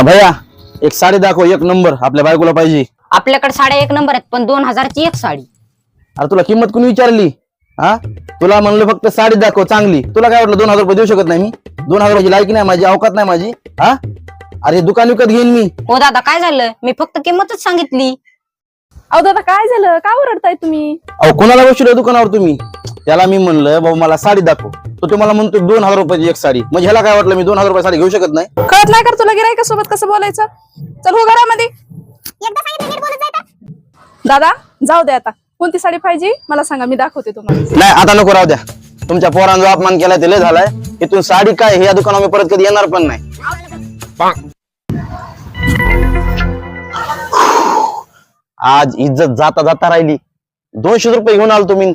भैया एक साडी दाखव, एक नंबर आपल्या बायकोला पाहिजे. आपल्याकडे साड्या एक नंबर आहेत, पण 2000ची एक साडी. अरे तुला किंमत कोणी विचारली? हा, तुला म्हणलं फक्त साडी दाखव चांगली. तुला काय वाटलं 2000 रुपये देऊ शकत नाही मी? 2000ची लायकी नाही माझी, अवकात नाही माझी. हा, अरे दुकान विकत घेईन मी. हो दादा, काय झालं? मी फक्त किंमतच सांगितली. अहो दादा, काय झालं? का ओरडताय तुम्ही? अहो कोणाला बसवलं दुकानावर तुम्ही? त्याला मी म्हणलं बाबा मला साडी दाखव, तो तुम्हाला म्हणतो 2000 रुपयाची एक साडी. म्हणजे ह्याला काय वाटलं मी 2000 रुपये साडी घेऊ शकत नाही? कळत नाही का तुला गिरायका सोबत कसं बोलायचं? चल हो घरामध्ये. दादा जाऊ दे, आता कोणती साडी पाहिजे मला सांगा, मी दाखवते तुम्हाला. नाही आता नको, राहू द्या. तुमच्या पोरांचा अपमान केलाय ते लय झालाय. इथून साडी काय हे या दुकानावर मी परत कधी येणार पण नाही. आज इज्जत जाता जाता राहिली. 200 रुपये घेऊन आलो तुम्ही.